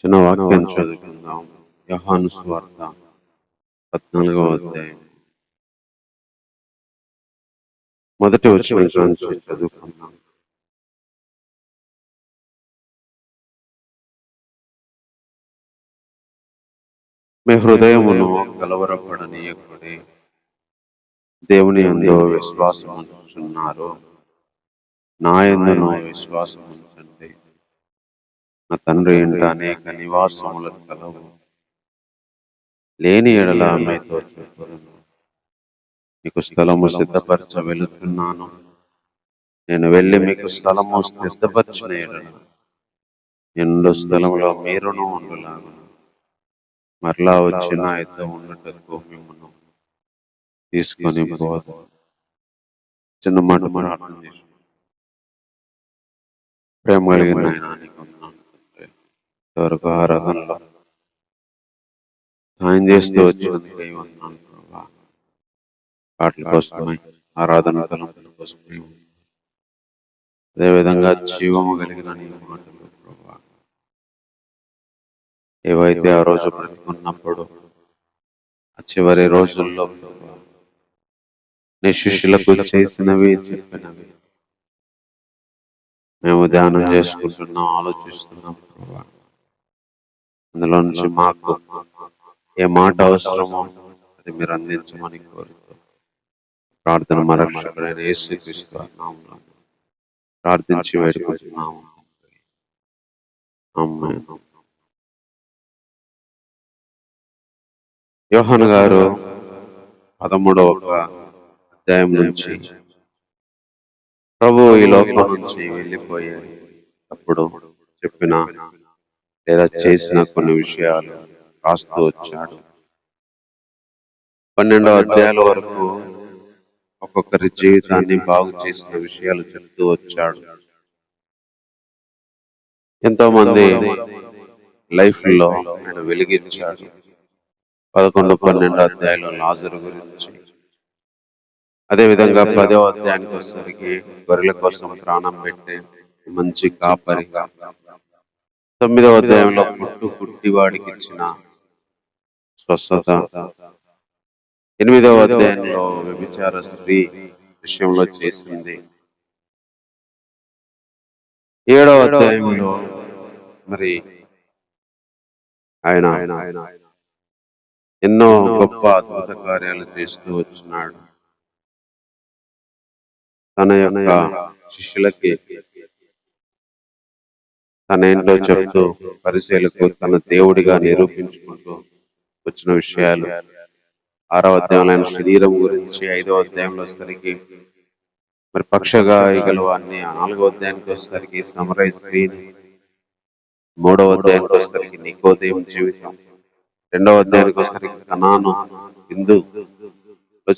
చిన్న వాక్యం చదువుకుందాం. యోహాను సువార్త 14వ అధ్యాయం మొదటి వచనం నుంచి చదువుకుందాం. మీ హృదయమును కలవరపడనీయకుడి, దేవుని యందు విశ్వాసం ఉంచుచున్నారు, నా యందును విశ్వాసం ఉంచండి. నా తండ్రి ఇంట అనేక నివాసములు కలవు. లేని ఎడల మీతో చెప్పుదును. మీకు స్థలము సిద్ధపరచ వెళుతున్నాను. నేను వెళ్ళి మీకు స్థలము సిద్ధపరచిన ఎడల నిండు స్థలములో మీరును ఉండులాగును. మరలా వచ్చి నా యుద్ధ ఉండటకు మిమ్మల్ని తీసుకొని పోదు. చిన్న మాట ప్రార్థన చేసి ప్రేమ కలిగిన ఆయన నీకు వందనాలు. ఇంతవరకు ఆరాధనలో సాయం చేస్తూ వచ్చినందుకు వందనాలు ప్రభా. పాటల కోసమై, ఆరాధన తలంపుల కోసమై, అదేవిధంగా జీవము కలిగిన నీ మాటలు ప్రభా, ఏవైతే ఆ రోజు బ్రతికున్నప్పుడు ఆ చివరి రోజుల్లో ప్రభా నీ శిష్యులకు చేసినవి చెప్పినవి మేము ధ్యానం చేసుకుంటున్నాం, ఆలోచిస్తున్నాం ప్రభా. అందులో నుంచి మాకు ఏ మాట అవసరమో అది మీరు అందించమని కోరుతూ ప్రార్థన మా రక్షకుడైన యేసుక్రీస్తు నామములో ప్రార్థించి వేడుకుంటున్నాము. ఆమేన్. యోహాను గారు 13వ అధ్యాయం నుంచి ప్రభు ఈ లోకం నుంచి వెళ్ళిపోయేటప్పుడు చెప్పిన లేదా చేసిన కొన్ని విషయాలు రాస్తూ వచ్చాడు. 12వ అధ్యాయాల వరకు ఒక్కొక్కరి జీవితాన్ని బాగు చేసిన విషయాలు చెప్తూ వచ్చాడు. ఎంతో మంది లైఫ్ లో ఆయన వెలిగించాడు. 11, 12 అధ్యాయంలో లాజరు గురించి, అదేవిధంగా 10వ అధ్యాయానికి వచ్చేసరికి గొర్రెల కోసం ప్రాణం పెట్టే మంచి కాపరి, 9వ అధ్యాయంలో గుడ్డివాడికి ఇచ్చిన స్వస్థత, 8వ అధ్యాయంలో వ్యభిచార స్త్రీ విషయంలో చేసింది, 7వ అధ్యాయంలో మరి ఆయన ఎన్నో గొప్ప అద్భుత కార్యాలు చేస్తూ వచ్చినాడు. తన యొక్క శిష్యులకి తన ఏంటో చెప్తూ పరిశీలకు తన దేవుడిగా నిరూపించుకుంటూ వచ్చిన విషయాలు. 6వ అధ్యాయంలో ఆయన శరీరం గురించి, 5వ అధ్యాయంలో వచ్చేసరికి మరి పక్షగాయగలు అన్ని, 4వ అధ్యాయానికి వచ్చేసరికి సమరయ స్త్రీని, 3వ అధ్యాయానికి వచ్చేసరికి నికోదేము జీవితం, 2వ అధ్యాయానికి వచ్చేసరికి కనాను హిందూ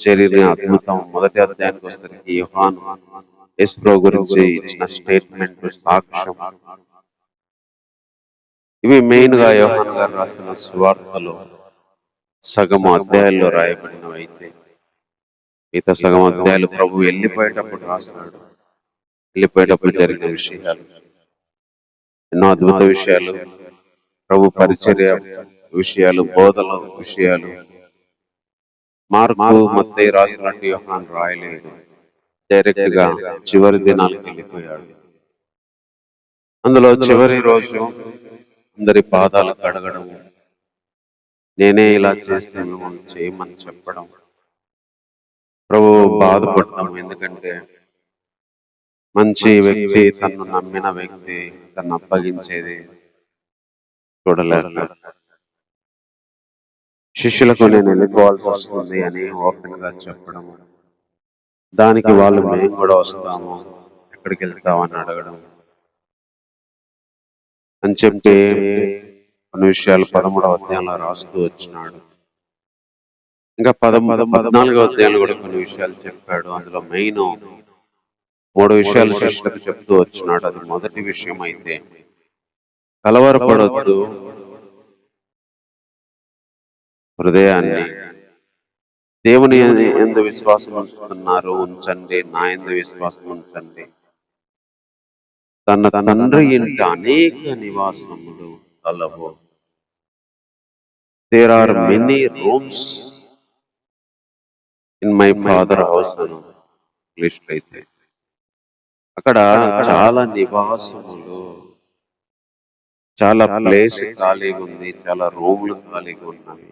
చేరిన అద్భుతం, 1వ అధ్యాయానికి వచ్చేసరికి యోహాను యేసు గురించి ఇచ్చిన స్టేట్మెంట్, సాక్ష్యం. ఇవి మెయిన్ గా యోహాను గారు రాసిన సువార్తలు సగం అధ్యాయాల్లో రాయబడినవి అయితే, మిగతా సగం అధ్యాయాలు ప్రభు వెళ్ళిపోయేటప్పుడు రాస్తాడు. వెళ్ళిపోయేటప్పుడు జరిగిన విషయాలు, ఎన్నో అద్భుత విషయాలు, ప్రభు పరిచర్య విషయాలు, బోధల విషయాలు. మార్కు, మత్తయి రాసినట్టు యోహాను రాయలేదు. డైరెక్ట్ గా చివరి దినాలకు వెళ్ళిపోయాడు. అందులో చివరి రోజు అందరి పాదాలు కడగడం, నేనే ఇలా చేస్తే మిమ్మల్ని చేయమని చెప్పడం, ప్రభు బాధపడటం. ఎందుకంటే మంచి వ్యక్తి, తను నమ్మిన వ్యక్తి తను అప్పగించేది చూడలేక శిష్యులకు నేను వెళ్ళిపోవాల్సి వస్తుంది అని ఓపెన్ గా చెప్పడం, దానికి వాళ్ళు మేము కూడా వస్తాము, ఎక్కడికి వెళ్తామని అడగడం అని చెప్పి కొన్ని విషయాలు 13వ అధ్యాయంలో రాస్తూ వచ్చినాడు. ఇంకా 14వ అధ్యాయంలో కూడా కొన్ని విషయాలు చెప్పాడు. అందులో మెయిన్ 3 విషయాలు శిష్యులకు చెప్తూ వచ్చినాడు. అది మొదటి విషయం అయితే, కలవరపడొద్దు, హృదయాన్ని దేవుని యందు విశ్వాసం ఉంచుతున్నారు ఉంచండి, నా యందు విశ్వాసం ఉంచండి. తన తండ్రి ఇంట అనేక నివాసములు కలవు. There are many rooms in my father house అని ఇంగ్లీష్లో అయితే. అక్కడ చాలా నివాసములు, చాలా ప్లేస్ ఖాళీగా ఉంది, చాలా రూమ్లు ఖాళీగా ఉన్నాయి.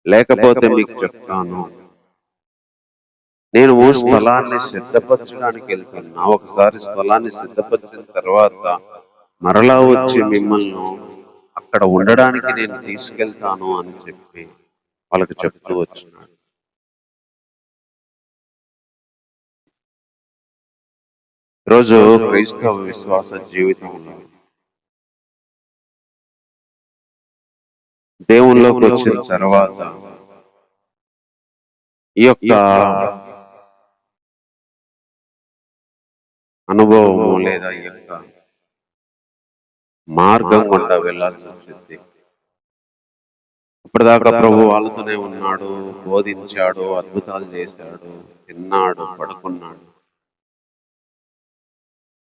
లేకపోతే మీకు చెప్తాను, నేను స్థలాన్ని సిద్ధపరచడానికి వెళ్తున్నా. ఒకసారి స్థలాన్ని సిద్ధపరిచిన తర్వాత మరలా వచ్చి మిమ్మల్ని అక్కడ ఉండడానికి నేను తీసుకెళ్తాను అని చెప్పి వాళ్ళకి చెప్తూ వచ్చినాడు. ఈరోజు క్రైస్తవ విశ్వాస జీవితంలో దేవునిలోకి వచ్చిన తర్వాత ఈ యొక్క అనుభవము లేదా ఈ యొక్క మార్గం గుండా వెళ్ళాల్సి వచ్చింది. ఇప్పటిదాకా ప్రభు వాళ్ళతోనే ఉన్నాడు, బోధించాడు, అద్భుతాలు చేశాడు, తిన్నాడు, పడుకున్నాడు.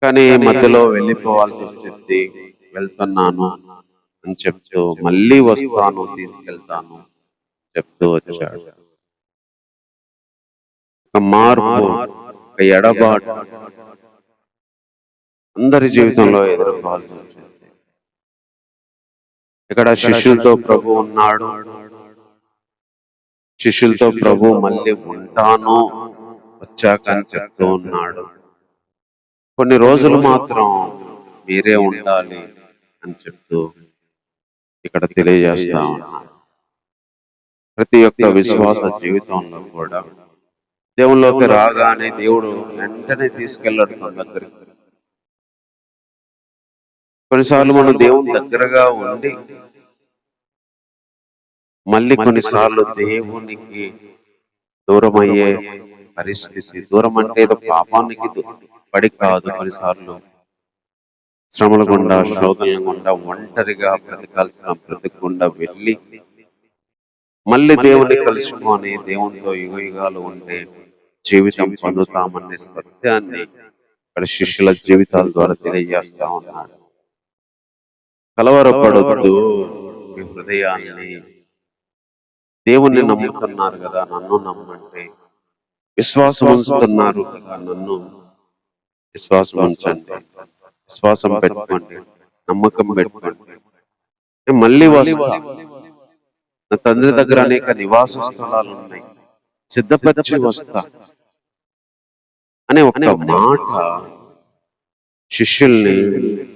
కానీ మధ్యలో వెళ్ళిపోవాల్సి వచ్చింది. వెళ్తున్నాను అని చెప్తూ మళ్ళీ వస్తాను, తీసుకెళ్తాను చెప్తూ వచ్చాడు. ఒక మార్పు, ఒక ఎడబాటు అందరి జీవితంలో ఎదుర్కోవాల్సి వచ్చింది. ఇక్కడ శిష్యులతో ప్రభు ఉన్నాడు. శిష్యులతో ప్రభు మళ్ళీ ఉంటాను వచ్చాక అని చెప్తూ ఉన్నాడు. కొన్ని రోజులు మాత్రం మీరే ఉండాలి అని చెప్తూ ఇక్కడ తెలియజేస్తా ఉన్నాడు. ప్రతి ఒక్క విశ్వాస జీవితంలో కూడా దేవునిలోకి రాగానే దేవుడు వెంటనే తీసుకెళ్ళాడు మన దగ్గరికి. కొన్నిసార్లు మనం దేవుని దగ్గరగా ఉండి మళ్ళీ కొన్నిసార్లు దేవునికి దూరం అయ్యే పరిస్థితి. దూరం అంటే ఏదో పాపానికి పడి కాదు. కొన్నిసార్లు శ్రమల గుండా, శోధనల గుండా ఒంటరిగా బ్రతకాల్సిన బ్రతకకుండా వెళ్ళి మళ్ళీ దేవుని కలుసుకొని దేవునితో యుగయుగాలు ఉండే జీవితం పొందుతామనే సత్యాన్ని ఇక్కడ శిష్యుల జీవితాల ద్వారా తెలియజేస్తా ఉన్నాడు. కలవరపడొద్దు మీ హృదయాన్ని. దేవుణ్ణి నమ్ముతున్నారు కదా, నన్ను నమ్మండి. విశ్వాసం ఉంచుతున్నారు కదా, నన్ను విశ్వాసం ఉంచండి. విశ్వాసం పెట్టుకోండి, నమ్మకం పెట్టుకోండి. నేను మళ్ళీ వస్తా. నా తండ్రి దగ్గర అనేక నివాస స్థలాలు ఉన్నాయి, సిద్ధపరిచి వస్తా అనే ఒక మాట శిష్యుల్ని,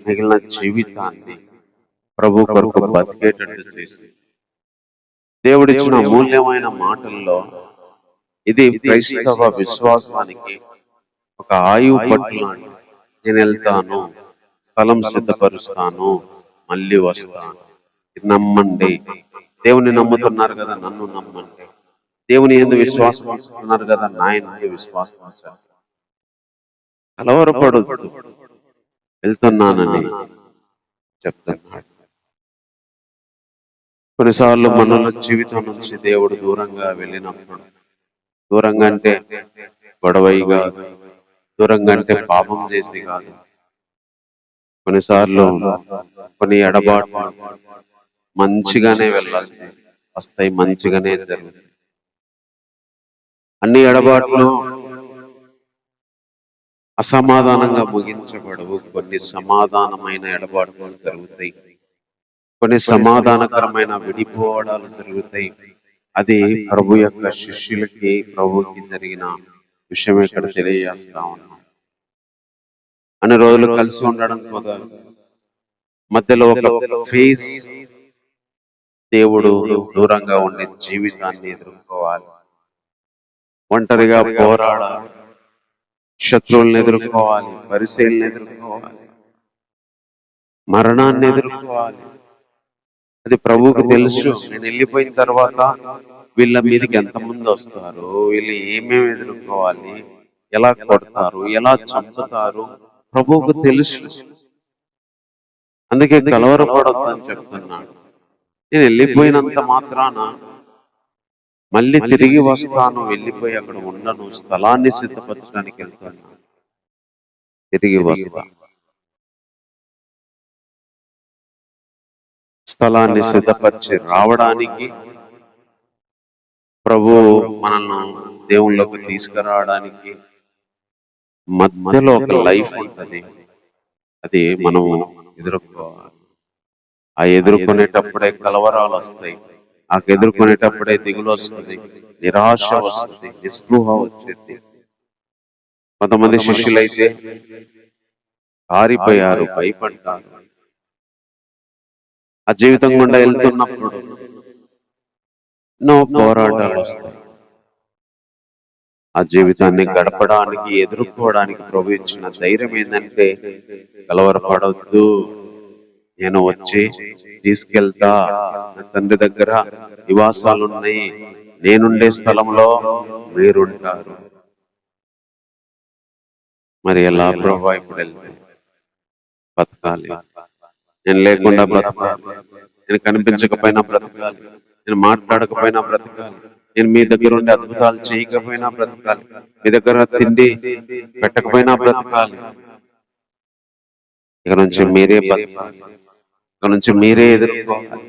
మిగిలిన జీవితాన్ని ప్రభు కొరకు బతికేటట్టు చేసి దేవుడిచ్చిన అమూల్యమైన మాటల్లో ఇది క్రైస్తవ విశ్వాసానికి ఒక ఆయువు పట్టు. నేను వెళ్తాను, స్థలం సిద్ధపరుస్తాను, మళ్ళీ వస్తాను. నమ్మండి. దేవుని నమ్ముతున్నారు కదా, నన్ను నమ్మండి. దేవుని ఎందుకు విశ్వాసం ఉంచుతున్నారు కదా, నాయన విశ్వాసం ఉంచాలి. కలవరపడొద్దు, వెళ్తున్నానని చెప్తున్నాడు. కొన్నిసార్లు మనల జీవితం నుంచి దేవుడు దూరంగా వెళ్ళినప్పుడు, దూరంగా అంటే గొడవయి కాదు, దూరంగా అంటే పాపం చేసి కాదు, కొన్నిసార్లు కొన్ని ఎడబాట్లు మంచిగానే వెళ్ళాలి వస్తాయి, మంచిగానే జరుగుతాయి. అన్ని ఎడబాట్లు అసమాధానంగా ముగించబడవు. కొన్ని సమాధానమైన ఎడబాట్లు జరుగుతాయి, కొన్ని సమాధానకరమైన విడిపోవడాలు జరుగుతాయి. అది ప్రభు యొక్క శిష్యులకి, ప్రభుకి జరిగిన విషయం ఇక్కడ తెలియజేస్తా ఉన్నాం. అన్ని రోజులు కలిసి ఉండడం కదా, మధ్యలో ఒక ఫేజ్ దేవుడు దూరంగా ఉండే జీవితాన్ని ఎదుర్కోవాలి, ఒంటరిగా పోరాడాలి, శత్రువులను ఎదుర్కోవాలి, పరిశీలన ఎదుర్కోవాలి, మరణాన్ని ఎదుర్కోవాలి. అది ప్రభువుకు తెలుసు. నేను వెళ్ళిపోయిన తర్వాత వీళ్ళ మీదకి ఎంతమంది వస్తారు, వీళ్ళు ఏమేమి ఎదుర్కోవాలి, ఎలా కొడతారు, ఎలా చంపుతారు, ప్రభువుకు తెలుసు. అందుకే కలవరపడొద్దని చెప్తున్నాను. నేను వెళ్ళిపోయినంత మాత్రాన మళ్ళీ తిరిగి వస్తాను, వెళ్ళిపోయి అక్కడ ఉండను, స్థలాన్ని సిద్ధపరచడానికి వెళ్తాను, తిరిగి వస్తా. స్థలాన్ని సిద్ధపరిచి రావడానికి, ప్రభు మనల్ని దేవుళ్ళకు తీసుకురావడానికి మధ్యలో ఒక లైఫ్ ఉంటది. అది మనము ఎదుర్కోవాలి. ఆ ఎదుర్కొనేటప్పుడే కలవరాలు వస్తాయి. ఆ ఎదుర్కొనేటప్పుడే దిగులు వస్తుంది, నిరాశ వస్తుంది, నిస్పృహ వచ్చేది. కొంతమంది శిష్యులైతే పారిపోయారు, భయపడ్డారు. ఆ జీవితం గుండా వెళ్తున్నప్పుడు ఎన్నో పోరాటాలు వస్తాయి. ఆ జీవితాన్ని గడపడానికి, ఎదుర్కోవడానికి ప్రభు ఇచ్చిన ధైర్యం ఏంటంటే, కలవరపడవద్దు, నేను వచ్చి తీసుకెళ్తా, నా తండ్రి దగ్గర నివాసాలు ఉన్నాయి, నేనుండే స్థలంలో మీరుంటారు. మరి ఎలా ప్రభు ఇప్పుడు వెళ్తే బతకాలి? నేను లేకుండా బ్రతకాలి, నేను కనిపించకపోయినా బ్రతకాలి, నేను మాట్లాడకపోయినా బ్రతకాలి, నేను మీ దగ్గర ఉండే అద్భుతాలు చేయకపోయినా బ్రతకాలి, మీ దగ్గర తిండి పెట్టకపోయినా బ్రతకాలి. ఇక నుంచి మీరే బ్రతకాలి, ఇక నుంచి మీరే ఎదుర్కోవాలి.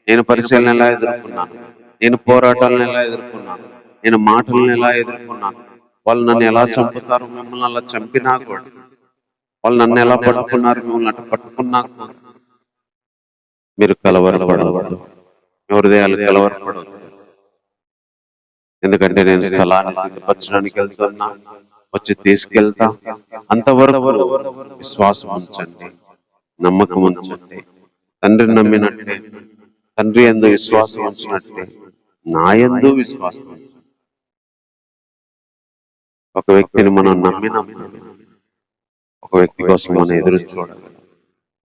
నేను పరిశీలన ఎలా ఎదుర్కొన్నాను, నేను పోరాటాలను ఎలా ఎదుర్కొన్నాను, నేను మాటలను ఎలా ఎదుర్కొన్నాను, వాళ్ళు నన్ను ఎలా చంపుతారు, మిమ్మల్ని అలా చంపినా కూడా, వాళ్ళు నన్ను ఎలా పట్టుకున్నారు, మిమ్మల్ని అట్లా పట్టుకున్నా మీరు కలవరపడవద్దు, మీ హృదయాలు కలవరపడవద్దు. ఎందుకంటే నేను స్థలాన్ని సిద్ధపరచడానికి వెళ్తున్నా, వచ్చి తీసుకెళ్తా. అంతవరకు విశ్వాసం ఉంచండి, నమ్మకం ఉంచండి. తండ్రిని నమ్మినట్టే, తండ్రి యందు విశ్వాసం ఉంచినట్టే నా యందు విశ్వాసం ఉంచండి. ఒక వ్యక్తిని మనం నమ్మినప్పుడు, ఒక వ్యక్తి కోసం మనం ఎదురు చూడాలి.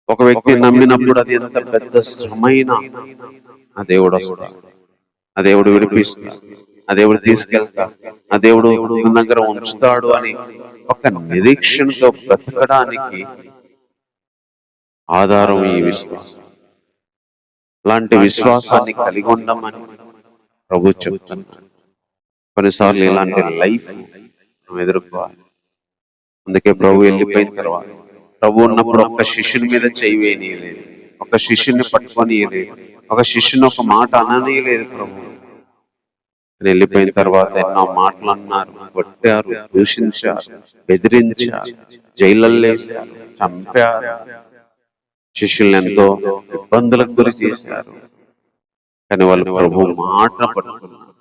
ఒక వ్యక్తి నమ్మినప్పుడు అది ఎంత పెద్ద శ్రమైనా ఆ దేవుడు వస్తాడు, ఆ దేవుడు విడిపిస్తాడు, ఆ దేవుడు తీసుకెళ్తాడు, ఆ దేవుడు దగ్గర ఉంచుతాడు అని ఒక నిరీక్షణతో బ్రతకడానికి ఆధారం ఈ విశ్వాసం. అలాంటి విశ్వాసాన్ని కలిగి ఉండమని ప్రభు చెప్తున్నాడు. కొన్నిసార్లు ఇలాంటి లైఫ్ మనం ఎదుర్కోవాలి. అందుకే ప్రభు వెళ్ళిపోయిన తర్వాత, ప్రభు ఉన్నప్పుడు ఒక్క శిష్యుని మీద చేయి వేయనీయలేదు, ఒక శిష్యుని పట్టుకొనియలేదు, ఒక శిష్యుని ఒక మాట అననీయలేదు. ప్రభు వెళ్ళిపోయిన తర్వాత ఎన్నో మాటలు అన్నారు, కొట్టారు, దూషించారు, బెదిరించారు, జైళ్ళల్లో వేశారు, చంపారు, శిష్యుల్ని ఎంతో ఇబ్బందులకు గురి చేశారు. కానీ వాళ్ళు ప్రభు మాట పట్టుకున్నారు,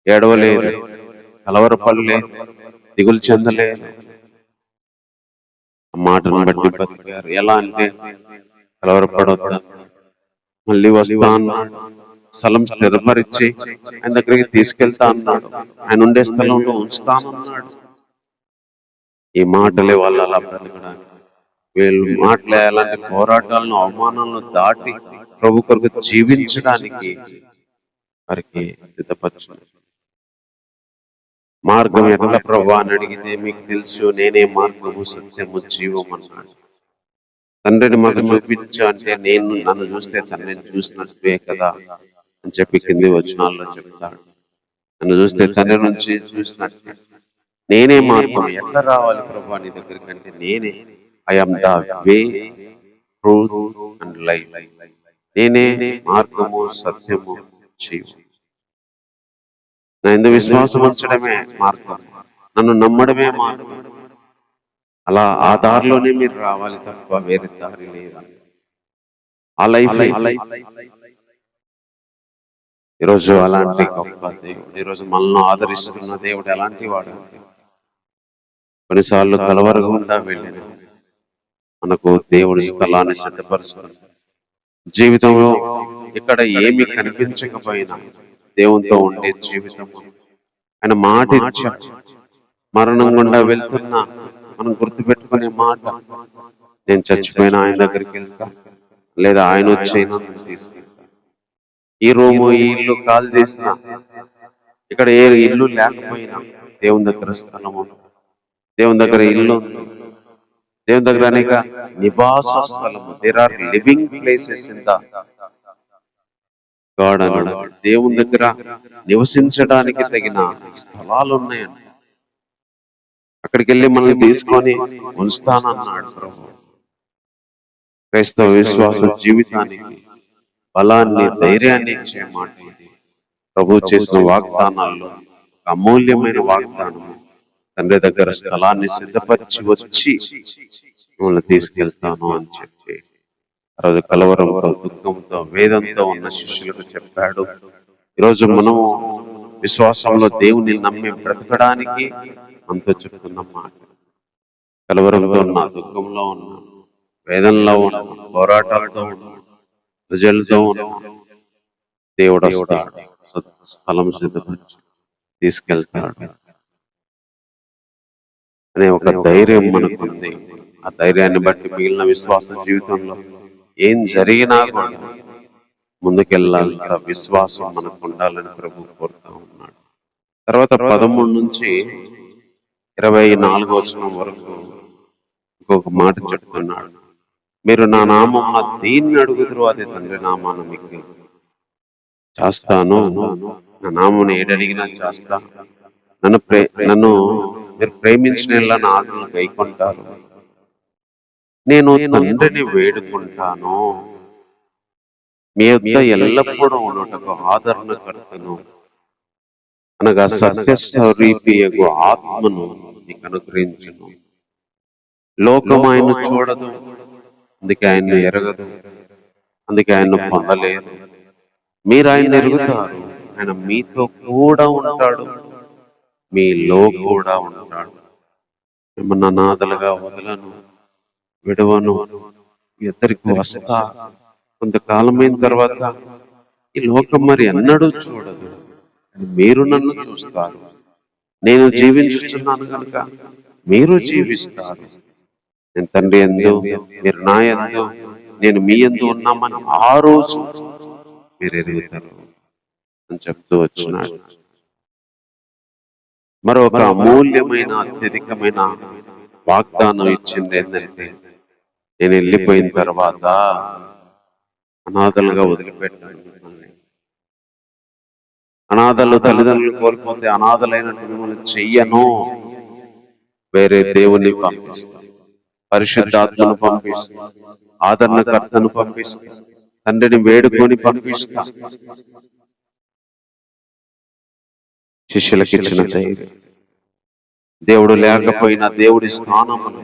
ఏడవలేదు, కలవరపడలేదు, దిగులు చెందలేదు. ఆ మాటను బట్టి బతికారు. ఎలా అంటే, కలవరపడొద్దా, మళ్ళీ వస్తా అన్నాడు, స్థలం స్థిరపరిచి ఆయన దగ్గరికి తీసుకెళ్తా అన్నాడు, ఆయన ఉండే స్థలంలో ఉంచుతానన్నాడు. ఈ మాటలే వాళ్ళు అలా బ్రతకడానికి, వీళ్ళు మాటలే అలాంటి పోరాటాలను, అవమానాలను దాటి ప్రభు కొరకు జీవించడానికి వారికి సిద్ధపరచారు. మార్గం ఎట్లా ప్రభు అని అడిగితే, మీకు తెలుసు నేనే మార్గము, సత్యము, జీవం అన్నాడు. తండ్రిని మాకు చూపించు అంటే, నేను నన్ను చూస్తే తండ్రిని చూసినట్టే కదా అని చెప్పి కింది వచనాల్లో చెప్తాడు. నన్ను చూస్తే తండ్రి నుంచి చూసినట్టే. నేనే మార్గం. ఎట్లా రావాలి ప్రభు నీ దగ్గరికి అంటే, నేనే I am the way, truth and life. నేనే మార్గము, సత్యము, జీవం. నా యందు విశ్వాసం ఉంచడమే మార్గం, నన్ను నమ్మడమే మార్గం. అలా ఆ దారిలోనే మీరు రావాలి తప్ప వేరే దారి లేదు. ఆ లైఫ్ ఈరోజు అలాంటి గొప్ప దేవుడు, ఈరోజు మనల్ని ఆదరిస్తున్న దేవుడు ఎలాంటి వాడు? కొన్నిసార్లు కలవరగుండా వెళ్ళిన మనకు దేవుడి స్థలాన్ని సిద్ధపరుస్తాడు. జీవితంలో ఇక్కడ ఏమి కనిపించకపోయినా దేవునితో ఉండే జీవితం, ఆయన మాట ఇచ్చాడు. మరణం గుండా వెళ్తున్నా మనం గుర్తుపెట్టుకునే మాట, నేను చచ్చిపోయినా ఆయన దగ్గరికి వెళ్తా, లేదా ఆయన వచ్చైనా తీసుకెళ్తా. ఈ రూము, ఈ ఇల్లు కాల్ చేసిన, ఇక్కడ ఏ ఇల్లు లేకపోయినా దేవుని దగ్గర స్థలము, దేవుని దగ్గర ఇల్లు, దేవుని దగ్గర అనేక నివాస స్థలము, there are living places in the God అన్నాడు. దేవుని దగ్గర నివసించడానికి తగిన స్థలాలు ఉన్నాయండి. అక్కడికి వెళ్ళి మనల్ని తీసుకొని ఉంచుతానన్నాడు ప్రభు. క్రైస్తవ విశ్వాస జీవితానికి బలాన్ని, ధైర్యాన్ని ఇచ్చే మాట ఇది. ప్రభు చేసిన వాగ్దానాల్లో అమూల్యమైన వాగ్దానము, తండ్రి దగ్గర స్థలాన్ని సిద్ధపరిచి వచ్చి మిమ్మల్ని తీసుకెళ్తాను అని చెప్పి ఆ రోజు కలవరంతో, దుఃఖంతో, వేదంతో ఉన్న శిష్యులకు చెప్పాడు. ఈరోజు మనము విశ్వాసంలో దేవుని నమ్మి బ్రతకడానికి మనతో చెప్తున్న మాట. కలవరంలో ఉన్న, దుఃఖంలో ఉన్న, వేదనలో ఉన్న, పోరాటాలతో ఉన్న, ప్రజలతో ఉన్న, దేవుడు వస్తాడు, స్థలం సిద్ధపరిచి తీసుకెళ్తాడు అనే ఒక ధైర్యం మనకుంది. ఆ ధైర్యాన్ని బట్టి మిగిలిన విశ్వాస జీవితంలో ఏం జరిగినా కూడా ముందుకెళ్ళాలంత విశ్వాసం మనకు ఉండాలని ప్రభు కోరుతూ ఉన్నాడు. తర్వాత 13 నుంచి 24 వచనం వరకు ఇంకొక మాట చెప్తున్నాడు. మీరు నా నామం దీన్ని అడుగుదురు, అదే తండ్రి నామాన్ని మీకు చేస్తాను. నా నామం ఏడడిగినా చేస్తా. నన్ను మీరు ప్రేమించిన నా ఆజ్ఞలు గైకొంటారు. నేను తండ్రిని వేడుకుంటాను, మీ యొద్ద ఎల్లప్పుడూ ఉన్నటకు ఆదరణకర్తను అనగా సత్యస్వరూపియగు ఆత్మను నీకు అనుగ్రహించును. లోకం ఆయన చూడదు, అందుకే ఆయన్ను ఎరగదు, అందుకే ఆయన్ను పొందలేదు. మీరు ఆయన ఎరుగుతారు. ఆయన మీతో కూడా ఉంటాడు, మీలో కూడా ఉంటాడు. మిమ్మల్ని అనాథలుగా వదలను, విడవను, ఇద్దరికి వస్తా. కొంతకాలమైన తర్వాత ఈ లోకం మరి ఎన్నడూ చూడదు, మీరు నన్ను చూస్తారు. నేను జీవించుచున్నాను కనుక మీరు జీవిస్తారు. నేను తండ్రి యందు, మీరు నా యందు, నేను మీ యందు ఉన్నామని ఆ రోజు మీరు ఎరుగుతారు అని చెప్తూ వచ్చినాడు. మరొక అమూల్యమైన, అత్యధికమైన వాగ్దానం ఇచ్చింది ఏంటంటే, నేను వెళ్ళిపోయిన తర్వాత అనాథలుగా వదిలిపెట్టాను మిమ్మల్ని. అనాథలు తల్లిదండ్రులు కోల్పోతే అనాథలైనట్టు మిమ్మల్ని చెయ్యను. వేరే దేవుని పంపిస్తాను, పరిశుద్ధాత్మను పంపిస్తా, ఆదరణకర్తను పంపిస్తా, తండ్రిని వేడుకొని పంపిస్తా. శిష్యులకు ఇచ్చిన ధైర్యం. దేవుడు లేకపోయినా దేవుడి స్థానమును,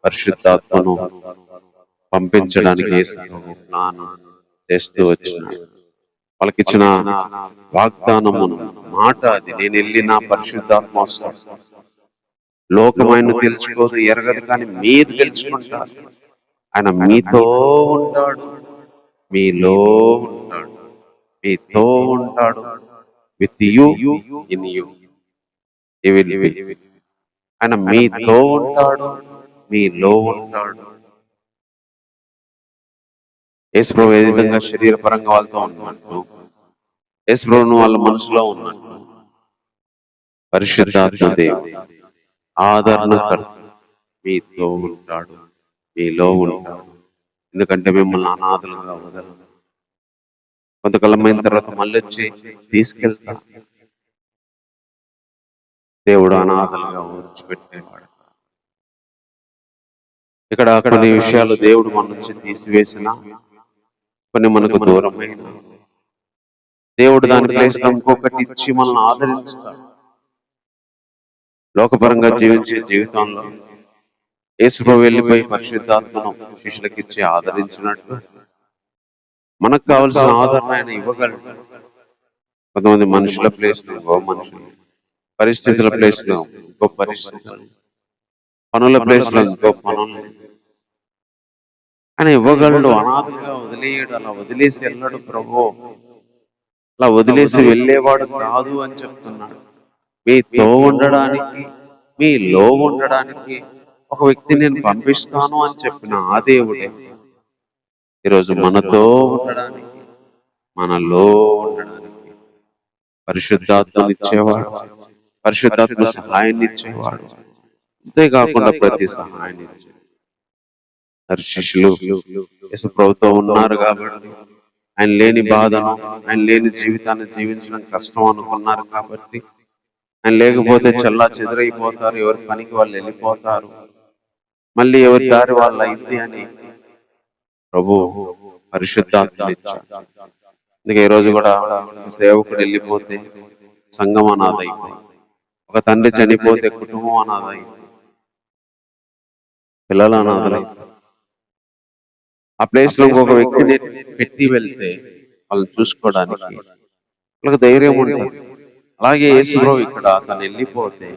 పరిశుద్ధాత్మను పంపించడానికి స్నానం చేస్తూ వచ్చినాడు. వాళ్ళకిచ్చిన వాగ్దానమును, మాట అది. నేను వెళ్ళి నా పరిశుద్ధాత్మ వస్తాడు. లోకం ఆయన తెలుసుకోదు, ఎరగదు, కానీ మీరు తెలుసుకుంటారు. ఆయన మీతో ఉంటాడు, మీలో ఉంటాడు, మీతో ఉంటాడు. With you, in you. ఆయన మీతో ఉంటాడు, మీలో ఉంటాడు. యేసుప్రభు ఏ విధంగా శరీరపరంగా వాళ్ళతో ఉన్నట్టు, యేసుప్రభును వాళ్ళ మనసులో ఉన్నట్టు పరిశుద్ధాత్మ దేవుడు ఆదరణకర్త మీతో ఉంటాడు, మీలో ఉంటాడు. ఎందుకంటే మిమ్మల్ని అనాథలుగా వదలదు. కొంతకాలమైన తర్వాత మళ్ళీ వచ్చి తీసుకెళ్తా. దేవుడు అనాథలుగా విడిచిపెట్టేవాడు. ఇక్కడ కొన్ని విషయాలు దేవుడు మన నుంచి తీసివేసిన, కొన్ని మనకు దూరమైన, దేవుడు దాని ప్లేస్ లో ఇంకొకటి ఇచ్చి మనల్ని ఆదరిస్తాడు. లోకపరంగా జీవించే జీవితంలో యేసుప్రభు వెళ్ళిపోయి పరిశుద్ధాత్మను శిష్యులకు ఇచ్చి ఆదరించినట్టు మనకు కావలసిన ఆదరణ ఆయన ఇవ్వగలడు. కొంతమంది మనుషుల ప్లేస్ లో ఇంకో మనుషులు, పరిస్థితుల ప్లేస్ లో ఇంకో పరిస్థితులు, పనుల ప్లేస్ లో ఇంకో పనులు ఆయన ఇవ్వగలడు. అనాథగా వదిలేయడు, అలా వదిలేసి వెళ్ళాడు ప్రభు. అలా వదిలేసి వెళ్ళేవాడు కాదు అని చెప్తున్నాడు. మీతో ఉండడానికి, మీలో ఉండడానికి ఒక వ్యక్తి నేను పంపిస్తాను అని చెప్పిన ఆ దేవుడే ఈరోజు మనతో ఉండడానికి, మనలో ఉండడానికి పరిశుద్ధాత్మని ఇచ్చేవాడు, పరిశుద్ధాత్మ సహాయాన్ని ఇచ్చేవాడు. అంతేకాకుండా ప్రతి సహాయాన్ని ఇచ్చేవాడు. శిష్యులు యేసుప్రభుతో ఉన్నారు కాబట్టి ఆయన లేని బాధను, ఆయన లేని జీవితాన్ని జీవించడం కష్టం అనుకున్నారు కాబట్టి, ఆయన లేకపోతే చల్లా చెదరైపోతారు, ఎవరి పనికి వాళ్ళు వెళ్ళిపోతారు, మళ్ళీ ఎవరి దారి వాళ్ళు అయింది అని ప్రభు పరిశుద్ధాత్మని ఇచ్చాడు. అందుకే ఈ రోజు కూడా ఒక సేవకుడు వెళ్ళిపోతే సంఘం అనాథ అయిపోయింది. ఒక తండ్రి చనిపోతే కుటుంబం అనాథ అయిపోయింది. పిల్లలు అనాథలైపోయింది. ఆ ప్లేస్ లో ఇంకొక వ్యక్తిని పెట్టి వెళ్తే వాళ్ళని చూసుకోవడానికి వాళ్ళకి ధైర్యం ఉంటుంది. అలాగే యేసుప్రభు ఇక్కడ తను వెళ్ళిపోతే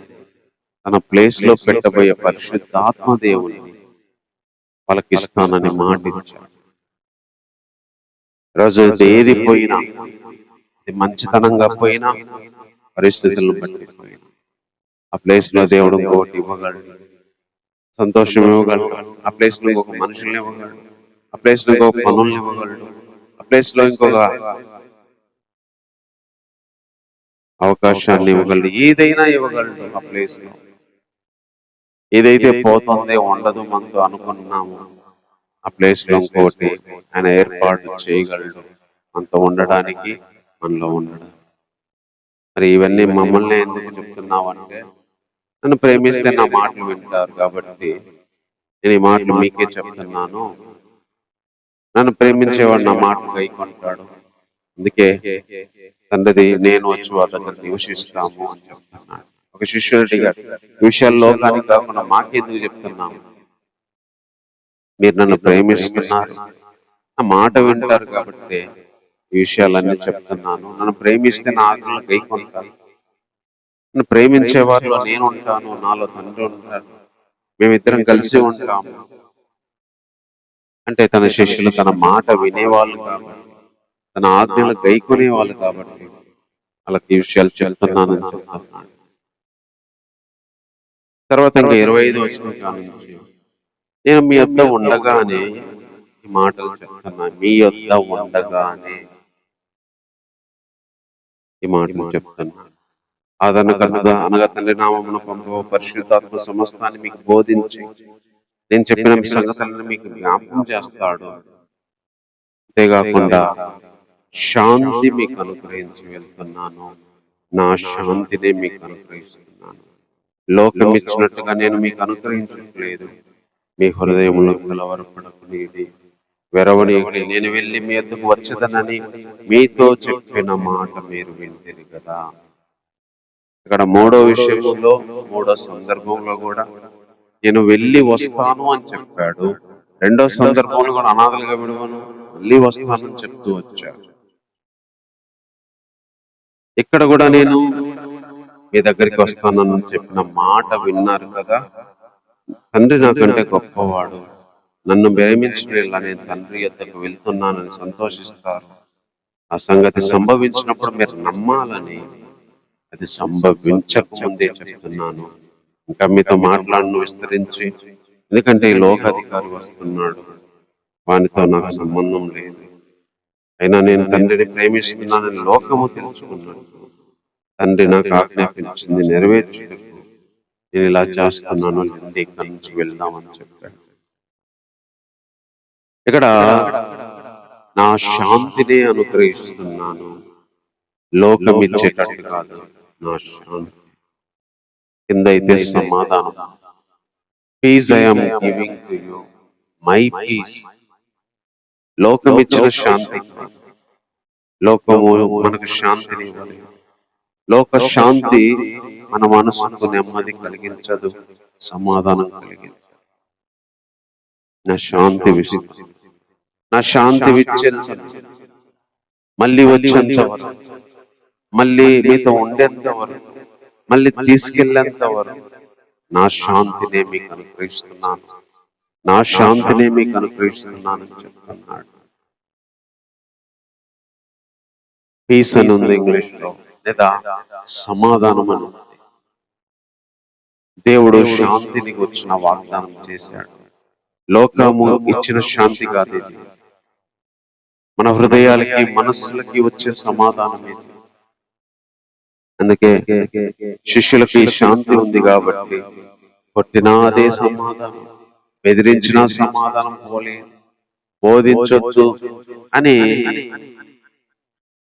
తన ప్లేస్ లో పెట్టబోయే పరిశుద్ధాత్మ దేవుని వాళ్ళకి ఇస్తానని మాట ఇచ్చాడు. ఈరోజు ఏది పోయినా, ఇది మంచితనంగా పోయినా, పరిస్థితులను బట్టి పోయినా, ఆ ప్లేస్ లో దేవుడు ఇంకోటి ఇవ్వగలడు, సంతోషం ఇవ్వగలడు. ఆ ప్లేస్ లో ఇంకొక మనుషుల్ని ఇవ్వగలడు, ఆ ప్లేస్ లో ఇంకొక పనుల్ని ఇవ్వగలడు, ఆ ప్లేస్ లో ఇంకొక అవకాశాన్ని ఇవ్వగలడు, ఏదైనా ఇవ్వగలడు. ఆ ప్లేస్ లో ఏదైతే పోతుందే ఉండదు మనతో అనుకున్నాము, ఆ ప్లేస్ లో ఇంకోటి ఆయన ఏర్పాటు చేయగలడు మనతో ఉండడానికి, మనలో ఉండడం. మరి ఇవన్నీ మమ్మల్ని ఎందుకు చెప్తున్నావు అంటే, నన్ను ప్రేమిస్తే నా మాటలు వింటారు కాబట్టి నేను ఈ మాటలు మీకే చెప్తున్నాను. నన్ను ప్రేమించేవాడు నా మాటలు గైకొంటాడు, అందుకే తండ్రిది నేను వచ్చి వాళ్ళ దగ్గర నివసిస్తాము అని చెప్తున్నాడు. ఒక శిష్యుడిగా ఈ విషయాలు లోకానికి కాకుండా మాకెందుకు చెప్తున్నాము? మీరు నన్ను ప్రేమిస్తున్నారు, నా మాట వింటారు కాబట్టి ఈ విషయాలన్నీ చెప్తున్నాను. నన్ను ప్రేమిస్తే నా ఆజ్ఞలు గైకొంటారు. నన్ను ప్రేమించే వారిలో నేను ఉంటాను, నాలో తండ్రి ఉంటాను, మేమిద్దరం కలిసి ఉంటాము అంటే తన శిష్యులు తన మాట వినేవాళ్ళు కాబట్టి, తన ఆజ్ఞలు గైకొనే వాళ్ళు కాబట్టి వాళ్ళకి ఈ విషయాలు చెప్తున్నానని చెప్తున్నాను. తర్వాత ఇంకా 25 వచ్చిన కాడి నుంచి నేను మీ యొద్ద ఉండగానే ఈ మాటలు చెప్తున్నా. మీ యొద్ద ఉండగానే ఈ మాటలు చెప్తున్నా. ఆదరణకర్తగా అనగా తండ్రి నామమున పంపవ పరిశుద్ధాత్మ సమస్తాన్ని మీకు బోధించి నేను చెప్పిన సంగతులను మీకు జ్ఞాపకం చేస్తాడు. అంతేకాకుండా శాంతి మీకు అనుగ్రహించి వెళ్తున్నాను, నా శాంతినే మీకు అనుగ్రహిస్తున్నాను. లోకం ఇచ్చినట్టుగా నేను మీకు అనుగ్రహించట్లేదు. మీ హృదయంలో కలవరపడకునేది, వెరవనీయుడి. నేను వెళ్ళి మీ వద్దకు వచ్చేదనని మీతో చెప్పిన మాట మీరు వింటేది కదా. ఇక్కడ మూడో విషయంలో, మూడో సందర్భంలో కూడా నేను వెళ్ళి వస్తాను అని చెప్పాడు. రెండో సందర్భంలో కూడా అనాథలుగా విడువను, మళ్ళీ వస్తానని చెప్తూ వచ్చాడు. ఇక్కడ కూడా నేను మీ దగ్గరికి వస్తానని చెప్పిన మాట విన్నారు కదా. తండ్రి నాకంటే గొప్పవాడు, నన్ను ప్రేమించిన నేను తండ్రి యొద్దకు వెళ్తున్నానని సంతోషిస్తారు. ఆ సంగతి సంభవించినప్పుడు మీరు నమ్మాలని, అది సంభవించక ముందే చెప్తున్నాను. ఇంకా మీతో మాట్లాడను విస్తరించి, ఎందుకంటే ఈ లోకాధికారి వస్తున్నాడు, వానితో నాకు సంబంధం లేదు. అయినా నేను తండ్రిని ప్రేమిస్తున్నానని లోకము తెలుసుకున్నాడు. తండ్రి నాకు ఆజ్ఞాపించింది నెరవేర్చుటకు నేను ఇలా చేస్తున్నాను, రండి ఇక్కడి నుంచి వెళ్దామని చెప్పాడు. ఇక్కడ నా శాంతిని అనుగ్రహిస్తున్నాను, లోకం ఇచ్చేటట్టు కాదు. నా శాంతి కింద అయితే సమాధానం. Peace I am giving to you, my peace. లోకం ఇచ్చిన శాంతి కాదు. లోకము మనకు శాంతిని ఇవ్వలేదు. లోక శాంతి మన మనసుకు నెమ్మది కలిగించదు, సమాధానం కలిగించదు. నా శాంతి విస్తుంది, నా శాంతి విచ్చేంత, మళ్ళీ వచ్చేంత వరకు, మళ్ళీ మీతో ఉండేంత వరకు, మళ్ళీ తీసుకెళ్లేంత వరకు నా శాంతినే మీకు అనుగ్రహిస్తున్నాను, నా శాంతినే మీకు అనుగ్రహిస్తున్నానని చెప్తున్నాడు. పీస్ అని ఉంది ఇంగ్లీష్ లో, లేదా సమాధానం అని ఉంది. దేవుడు శాంతిని వచ్చిన వాగ్దానం చేశాడు. లోకము ఇచ్చిన శాంతి కాదు ఇది. మన హృదయాలకి, మనస్సులకి వచ్చే సమాధానం ఇది. అందుకే శిష్యులకి శాంతి ఉంది కాబట్టి కొట్టినా అదే సమాధానం, బెదిరించిన సమాధానం పోలేదు, బోధించొద్దు అని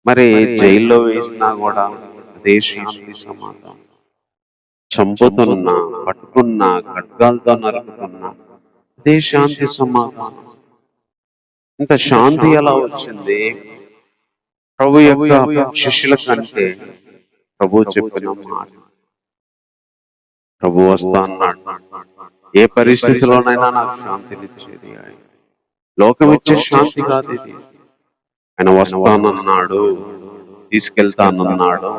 మరి జైల్లో వేసినా కూడా అదే శాంతి సమాధానం. చంపుతున్నా, పట్టుకున్నా, ఖడ్గాలతో నరుకుతున్నా అదే శాంతి సమాధానం. ఇంత శాంతి ఎలా వచ్చింది? ప్రభు యొక్క శిష్యుల కంటే ప్రభు చెప్పిన మాట. ప్రభు వస్తా అన్నాడు, ఏ పరిస్థితిలోనైనా నాకు శాంతినిచ్చేది ఆయన. లోకం ఇచ్చే శాంతి కాదు ఇది. ఆయన వస్తానన్నాడు, తీసుకెళ్తానన్నాడు,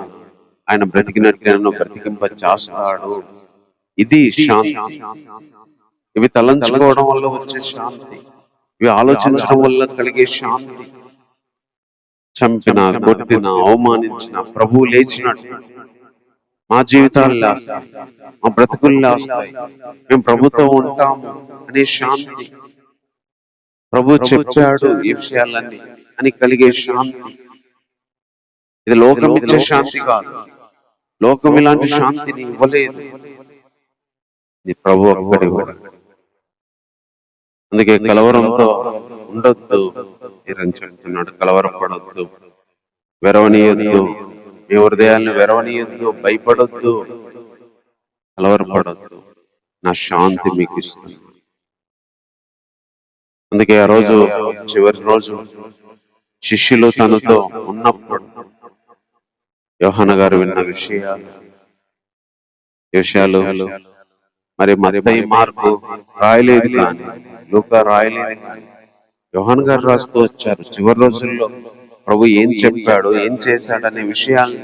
ఆయన బ్రతికినట్టు నన్ను బ్రతికింప చేస్తాడు. ఇది శాంతి. ఇవి తలంచుకోవడం వల్ల వచ్చే శాంతి, ఇవి ఆలోచించడం వల్ల కలిగే శాంతి. చంపిన, కొట్టిన, అవమానించిన ప్రభువు లేచినట్టు మా జీవితాల్లో, మా బ్రతుకుల్లో వస్తాయి. మేము ప్రభుతో ఉంటాము అనే శాంతి. ప్రభు చెప్పాడు ఈ విషయాలన్నీ అని కలిగే శాంతి. ఇది లోకం ఇచ్చే శాంతి కాదు. లోకం ఇలాంటి శాంతిని ఇవ్వలేదు. ఇది ప్రభు ఒక్కడి. అందుకే కలవరంతో ఉండొద్దు అని చెప్తున్నాడు. కలవరపడొద్దు, వెరవనీయొద్దు, మీ హృదయాన్ని వెరవనీయొద్దు, భయపడొద్దు, కలవరపడొద్దు, నా శాంతి మీకు ఇస్తుంది. అందుకే ఆ రోజు, చివరి రోజు శిష్యులు తనతో ఉన్నప్పుడు యోహాను గారు విన్న విషయాలు మరి మత్తయి, మార్కు రాయలేదు, కానీ లూకా రాయలేదు, కానీ యోహాను గారు రాస్తూ వచ్చారు. చివరి రోజుల్లో ప్రభు ఏం చెప్పాడు, ఏం చేశాడనే విషయాల్ని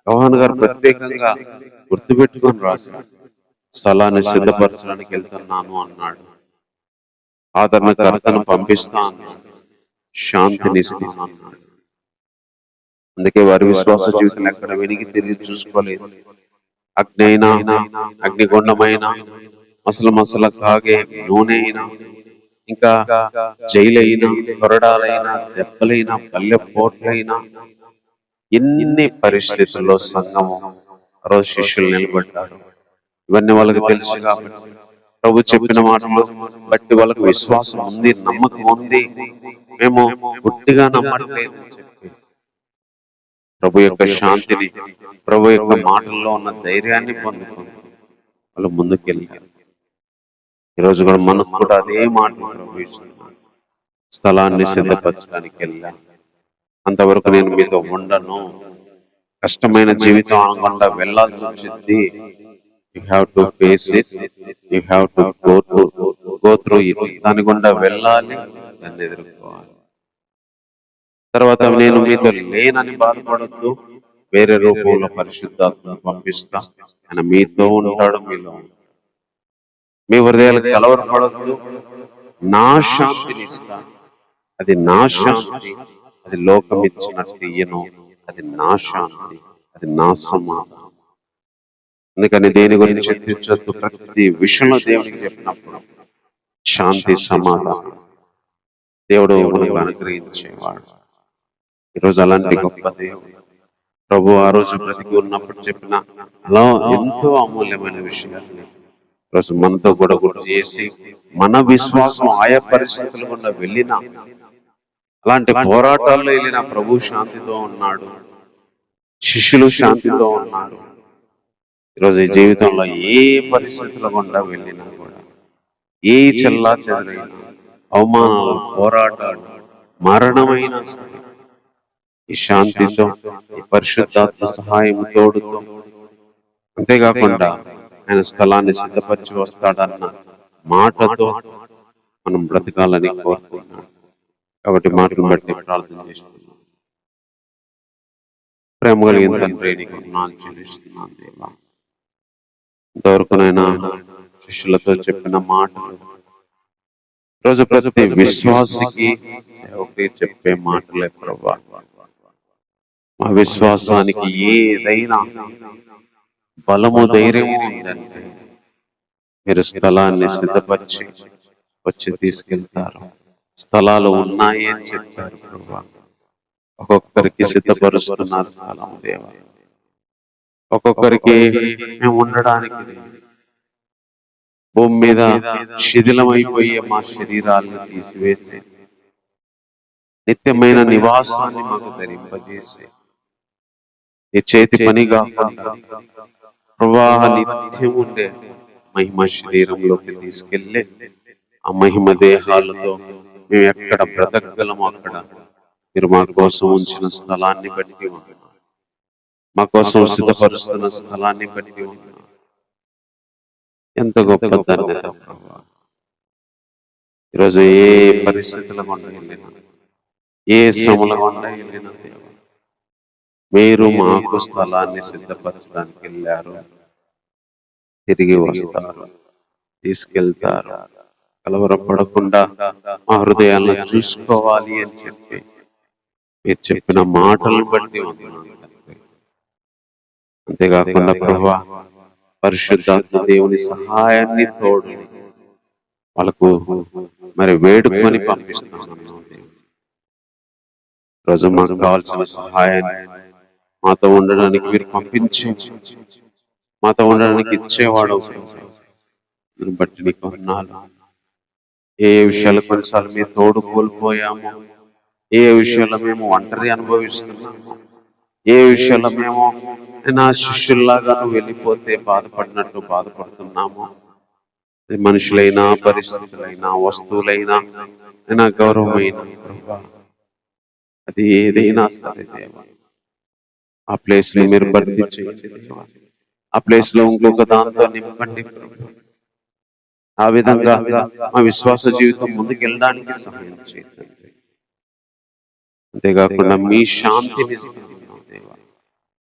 యోహాను గారు ప్రత్యేకంగా గుర్తుపెట్టుకొని రాశాడు. స్థలాన్ని సిద్ధపరచడానికి వెళ్తున్నాను అన్నాడు, ఆదరణకర్తను పంపిస్తాను, శాంతిని ఇస్తాను అన్నాడు. అందుకే వారి విశ్వాస జీవితం ఎక్కడ వెనిగి తిరిగి చూసుకోలేదు. అగ్ని అయినా, అగ్నిగుండమైన, మసల కాగే నూనె అయినా, ఇంకా జైలైనా, కొరడాలైనా, దెబ్బలైనా, పల్లె పోట్లైనా, ఎన్ని పరిస్థితుల్లో సంఘము రోజు శిష్యులు నిలబడ్డారు. ఇవన్నీ వాళ్ళకి తెలుసు కాబట్టి ప్రభు చెప్పిన మాటలు బట్టి వాళ్ళకి విశ్వాసం ఉంది, నమ్మకం ఉంది. మేము గుడ్డిగా నమ్మట్లేదు చెప్పి ప్రభు యొక్క శాంతిని, ప్రభు యొక్క మాటల్లో ఉన్న ధైర్యాన్ని పొందుకొని వాళ్ళు ముందుకెళ్ళారు. ఈరోజు కూడా మనకు కూడా అదే మాట ప్రభు స్థలాన్ని సిద్ధపరచడానికి వెళ్ళాను. అంతవరకు నేను మీతో ఉండను, కష్టమైన జీవితం అనుకుండా వెళ్ళాల్సి వచ్చింది. You have to face it, you have to go through it. దాని గుండా వెళ్ళాలి, దాన్ని ఎదుర్కోవాలి. తర్వాత నేను మీతో లేనని బాధపడద్దు, వేరే రూపంలో పరిశుద్ధాత్మను పంపిస్తా, ఆయన మీతో ఉంటాడు, మీలో ఉంటాడు. మీ హృదయాలకు కలవరపడద్దు, నా శాంతిని ఇస్తాను. అది నా శాంతి, అది లోకం ఇచ్చినట్టు ఇయ్యను. అది నా శాంతి, అది నా సమాధానం. అందుకని దేని గురించి తెచ్చొద్దు. ప్రతి విషయంలో దేవుడికి చెప్పినప్పుడు శాంతి, సమాధానం దేవుడు మనకు అనుగ్రహించేవాడు. ఈరోజు అలాంటి గొప్ప దేవుడు ప్రభు ఆ రోజు బ్రతికి ఉన్నప్పుడు చెప్పిన అలా ఎంతో అమూల్యమైన విషయాన్ని ఈరోజు మనతో కూడా గుర్తు చేసి, మన విశ్వాసం ఆయా పరిస్థితుల గుండా వెళ్ళినా, అలాంటి పోరాటాల్లో వెళ్ళిన ప్రభు శాంతితో ఉన్నాడు, శిష్యులు శాంతితో ఉన్నారు. ఈరోజు ఈ జీవితంలో ఏ పరిస్థితుల గుండా వెళ్ళినా కూడా, ఏ చెల్లా చెదరైనా, అవమానాలు, పోరాటాలు, మరణమైన ఈ శాంతితో, ఈ పరిశుద్ధాత్మ సహాయం తోడుతో, అంతేకాకుండా ఆయన స్థలాన్ని సిద్ధపరిచి వస్తాడన్న మాటతో మనం బ్రతకాలని కోరుతున్నాడు. కాబట్టి మాటను బట్టి ప్రార్థన చేస్తున్నాం. ప్రేమ కలిగిన తండ్రి, నీకు వందనాలు చెల్లిస్తున్నాను దేవా. ఇంతవరకునైనా శిష్యులతో చెప్పిన మాటలు రోజు ప్రతి విశ్వాసికి ఒకటి చెప్పే మాటలే ప్రభా. మా విశ్వాసానికి ఏదైనా బలము, ధైర్యము ఉందంటే మీరు స్థలాన్ని సిద్ధపరిచి వచ్చి తీసుకెళ్తారు. స్థలాలు ఉన్నాయి అని చెప్పారు ప్రభా. ఒక్కొక్కరికి సిద్ధపరుస్తున్నారు స్థలం దేవా. ఒక్కొక్కరికి మేము ఉండడానికి, భూమి మీద శిథిలమైపోయే మా శరీరాలను తీసివేసి నిత్యమైన నివాసాన్ని మాకు ధరింపజేసి, నీ చేతి పని కాకుండా ప్రవాహ నిత్యం ఉండే మహిమ శరీరంలోకి తీసుకెళ్ళి ఆ మహిమ దేహాలతో మేము ఎక్కడ బ్రతకగలమో అక్కడ మీరు మా కోసం ఉంచిన స్థలాన్ని బట్టి వందనాలు. మా కోసం సిద్ధపరుస్తున్న స్థలాన్ని బట్టి వందనాలు. ఎంత గొప్ప ధన్యత ప్రభువా. ఈరోజు ఏ పరిస్థితుల గుండా వెళ్ళినా, ఏ శ్రమల గుండా వెళ్ళినా దేవా, మీరు మాకు స్థలాన్ని సిద్ధపరచడానికి వెళ్ళారు. తిరిగి వస్తారు, తీసుకెళ్తారు. కలవరపడకుండా మా హృదయాలను చూసుకోవాలి అని చెప్పి మీరు చెప్పిన మాటలను బట్టి వందనాలు తండ్రి. అంతేకాకుండా ప్రభువా, పరిశుద్ధాత్మ దేవుని సహాయాన్ని తోడు వాళ్ళకు మరి వేడుకొని పంపిస్తున్నాను. రోజు మాకు కావాల్సిన సహాయాన్ని మాతో ఉండడానికి మీరు పంపించే, మాతో ఉండడానికి ఇచ్చేవాడు బట్టి నీకు వందనాలు. ఏ విషయాలు కొన్నిసార్లు మీ తోడు కోల్పోయాము, ఏ విషయాల్లో మేము ఒంటరి అనుభవిస్తున్నాము, ఏ విషయాల్లో మేము నా శిష్యుల్లాగా వెళ్ళిపోతే బాధపడినట్టు బాధపడుతున్నాము. మనుషులైనా, పరిస్థితులైనా, వస్తువులైనా, అయినా గౌరవమైన అది ఏదైనా సరే దేవా, ఆ ప్లేస్ ని మీరు భర్తీ చేయండి దేవా. ఆ ప్లేస్ లో ఇంకొక దాంతో నింపండి. ఆ విధంగా మా విశ్వాస జీవితం ముందుకెళ్ళడానికి సహాయం చేయండి. అంతేకాకుండా మీ శాంతిని ఇస్తున్నాం దేవా.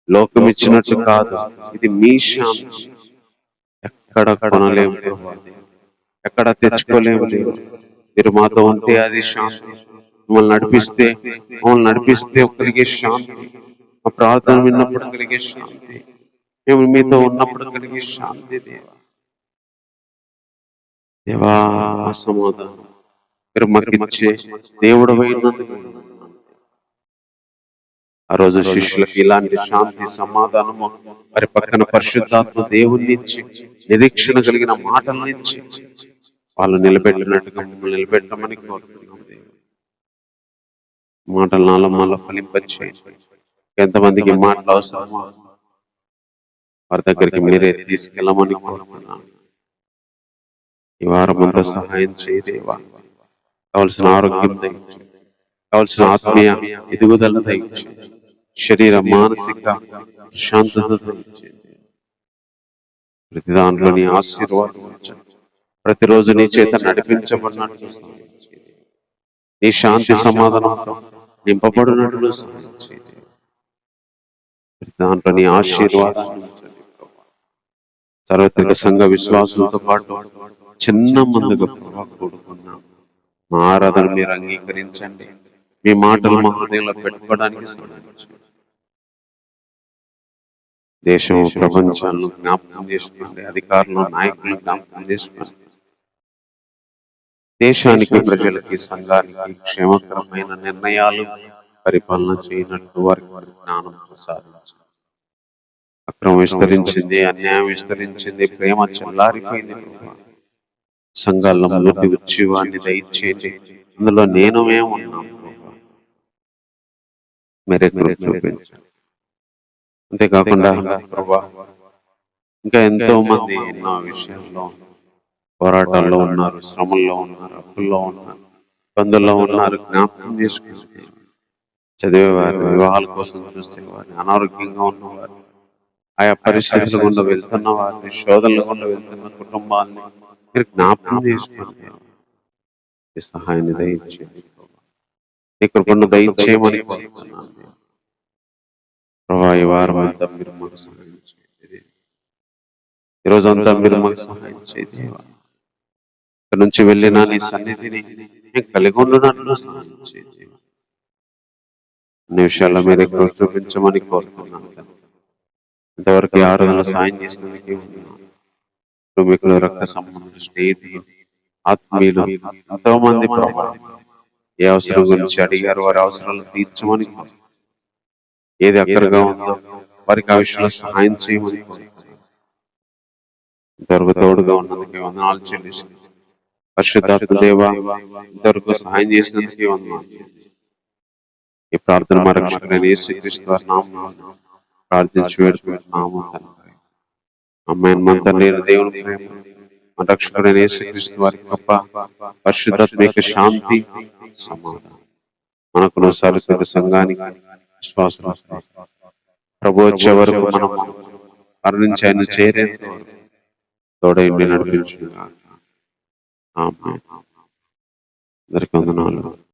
లోకం ఇచ్చినట్టు కాదు, ఇది మీ శాంతి. ఎక్కడ కొనలేము, ఎక్కడ తెచ్చుకోలేము. మీరు మాతో ఉంటే అది శాంతి. మమ్మల్ని నడిపిస్తే కలిగే శాంతి, మా ప్రార్థన విన్నప్పుడు కలిగే శాంతి, మేము మీతో ఉన్నప్పుడు కలిగే శాంతి దేవా. దేవా, సమాధానం మీరు మాకు ఇచ్చే దేవుడు అయినందుకు ఆ రోజు శిష్యులకి ఇలాంటి శాంతి, సమాధానము మరి పక్కన పరిశుద్ధాత్మ దేవుణ్ణి ఇచ్చి నిరీక్షణ కలిగిన మాటల్ని ఇచ్చి వాళ్ళు నిలబెట్టినట్టుగా మమ్మల్ని నిలబెట్టమని కోరుతున్నాం. మాటలు నాలో మళ్ళీ ఫలింపచేయండి. ఎంతమందికి మాటలు అవసరమో వారి దగ్గరికి మీరే తీసుకెళ్ళమని కోరుతున్నాను. ఈ వారం అంతా సహాయం చేయదేవా. కావలసిన ఆరోగ్యం దయచేయండి, కావలసిన ఆత్మీయ ఎదుగుదల దయచేయండి, శరీర మానసిక ప్రశాంతత దయచేయండి. ప్రతి దాంట్లోని ఆశీర్వాదం ఉంచండి. ప్రతిరోజు నీ చేత నడిపించబడినట్లు నీ శాంతి సమాధానంతో నింపబడినట్లు సహాయం చేయండి. ప్రతి దాంట్లో నీ ఆశీర్వాదాన్ని ఉంచండి. సార్వత్రిక సంఘ విశ్వాసులతో పాటు చిన్న మందుగా కూడుకున్నాం. మా ఆరాధన మీరు అంగీకరించండి. మీ మాటలు మా హృదయంలో పెట్టుకోవడానికి దేశం, ప్రపంచాలను జ్ఞాపకం చేసుకోండి. అధికారులు, నాయకులను జ్ఞాపకం చేసుకోండి. దేశానికి, ప్రజలకి, సంఘానికి క్షేమకరమైన నిర్ణయాలు పరిపాలన చేయనట్టు వారికి జ్ఞానం ప్రసాదించండి. అక్రమం విస్తరించింది, అన్యాయం విస్తరించింది, ప్రేమ చల్లారిపోయింది. సంఘాల్లో మొదటి ఉత్సవాన్ని దయచేయండి. అందులో నేను మేము ఉన్నాను, మీరే చూపించండి. అంతేకాకుండా ప్రభా, ఇంకా ఎంతో మంది ఎన్నో విషయాల్లో పోరాటాల్లో ఉన్నారు, శ్రమల్లో ఉన్నారు, అప్పుల్లో ఉన్నారు, ఇబ్బందుల్లో ఉన్నారు. జ్ఞాపకం చేసుకుంటే చదివేవారు, వివాహాల కోసం చూసేవారు, అనారోగ్యంగా ఉన్నవారు, ఆయా పరిస్థితుల గుండా వెళ్తున్న వారిని, శోధనల గుండా వెళ్తున్న కుటుంబాన్ని మీరు జ్ఞాపకం చేసుకోండి. ఈ సహాయాన్ని దయచేయండి, నీ కృపను దయచేయమని కోరుతున్నాను. ప్రభా, ఈ వారం అంతా మీరు మాకు సహాయం చేయండి. ఈరోజు అంతా మీరు మాకు సహాయం చేయండి. ఇక్కడ నుంచి వెళ్ళిన నీ సన్నిధిని మేము కలిగి ఉండడానికి సహాయం చేయండి. అన్ని విషయాల్లో మీరు ఎక్కువ చూపించమని కోరుతున్నాను. ఇంతవరకు ఆరాధనలో సాయం చేసినందుకు మీకు రక్త సంబంధం, స్నేహితులు, ఆత్మీయులు ఎంతో మంది ఏ అవసరం గురించి అడిగారు, వారి అవసరాలు తీర్చమని, ఏది అక్కడగా ఉందో వారికి ఆ విషయంలో సహాయం చేయమని ఇంతవరకు తోడుగా ఉన్నందుకే వందనాలు చెల్లిస్తుంది. పరిశుద్ధాత్మ దేవా, ఇంతవరకు సహాయం చేసినందుకే వందనాలు. ఈ ప్రార్థన మా రక్షకుడైన యేసుక్రీస్తు వారి నామములో ప్రార్థించి వేడుకుంటున్నాము తండ్రి. ఆమేన్. మన తండ్రి దేవుని ప్రేమ, మన రక్షకుడైన యేసుక్రీస్తు వారి కృప, పరిశుద్ధాత్మిక శాంతి, సమాధానం మనకును సార్వత్రిక సంఘానికి విశ్వాసం ప్రభు వచ్చే వరకు మనం మరణించి ఆయన చేరేంత వరకు తోడైండి నడిపించుగాక. ఆమేన్. అందరికీ వందనాలు.